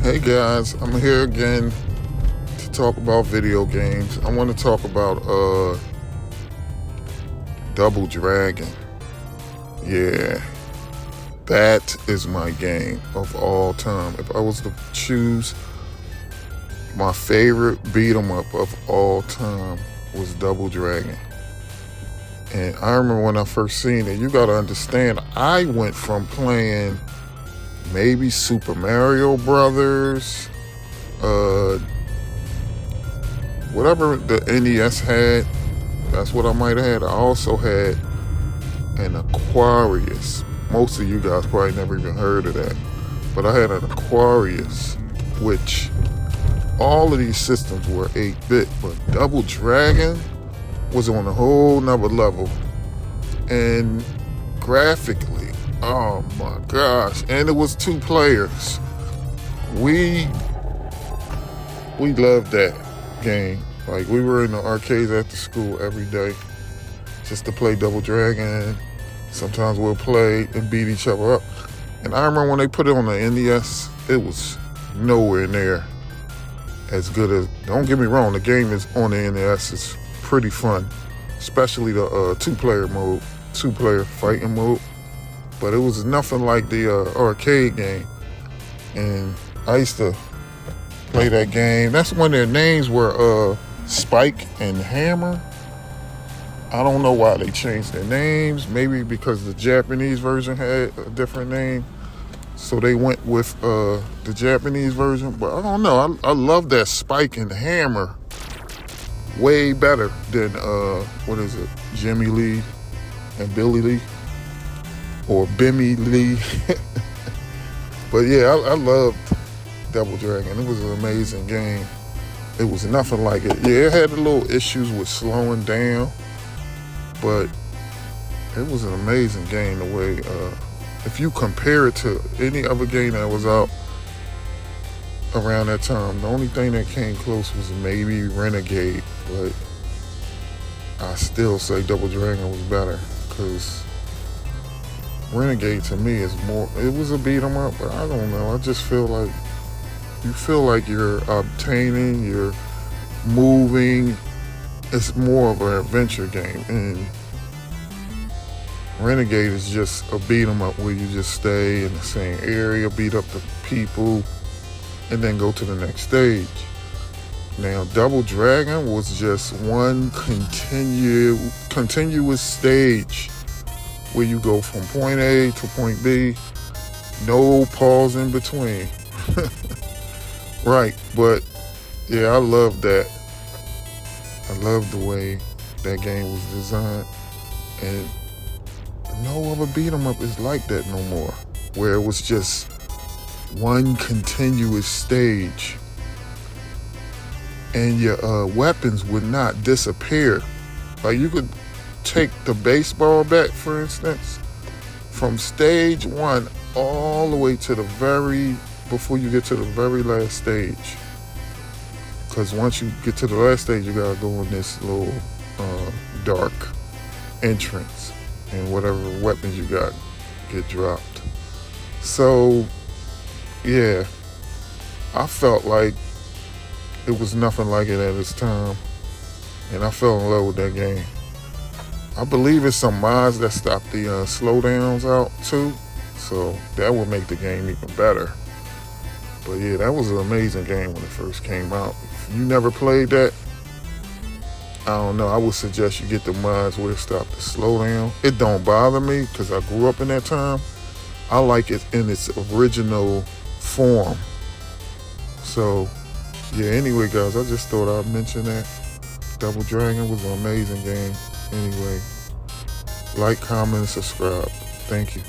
Hey guys, I'm here again to talk about video games. I want to talk about Double Dragon. Yeah, that is my game of all time. If I was to choose my favorite beat 'em up of all time was Double Dragon. And I remember when I first seen it, you gotta understand, I went from playing maybe Super Mario Brothers, whatever the NES had, that's what I might have had. I also had an Aquarius. Most of you guys probably never even heard of that. But I had an Aquarius, which all of these systems were 8-bit, but Double Dragon was on a whole nother level. And graphically, oh my gosh. And it was 2 players. We loved that game. Like, we were in the arcades after school every day just to play Double Dragon. Sometimes we'll play and beat each other up. And I remember when they put it on the NES, it was nowhere near as good as, don't get me wrong, the game is on the NES. It's pretty fun, especially the 2-player mode, 2-player fighting mode. But it was nothing like the arcade game. And I used to play that game. That's when their names were Spike and Hammer. I don't know why they changed their names. Maybe because the Japanese version had a different name, so they went with the Japanese version. But I don't know. I love that Spike and Hammer way better than what is it, Jimmy Lee and Billy Lee, or Bimmy Lee. But yeah, I loved Double Dragon. It was an amazing game. It was nothing like it. Yeah, it had a little issues with slowing down, but it was an amazing game. The way, if you compare it to any other game that was out around that time, the only thing that came close was maybe Renegade, but I still say Double Dragon was better, because Renegade to me is more, it was a beat 'em up, but I don't know, I just feel like you feel like you're obtaining, you're moving. It's more of an adventure game, and Renegade is just a beat 'em up where you just stay in the same area, beat up the people, and then go to the next stage. Now, Double Dragon was just one continuous stage where you go from point A to point B, no pause in between. Right, but yeah, I love that. I love the way that game was designed, and no other beat 'em up is like that no more, where it was just one continuous stage, and your weapons would not disappear. Like, you could take the baseball bat, for instance, from stage 1 all the way to before you get to the very last stage. Because once you get to the last stage, you gotta go in this little dark entrance, and whatever weapons you got get dropped. So yeah, I felt like it was nothing like it at its time, and I fell in love with that game. I believe it's some mods that stop the slowdowns out too, so that will make the game even better. But yeah, that was an amazing game when it first came out. If you never played that, I don't know, I would suggest you get the mods where it stopped the slowdown. It don't bother me because I grew up in that time. I like it in its original form. So yeah, anyway guys, I just thought I'd mention that. Double Dragon was an amazing game. Anyway, like, comment, and subscribe. Thank you.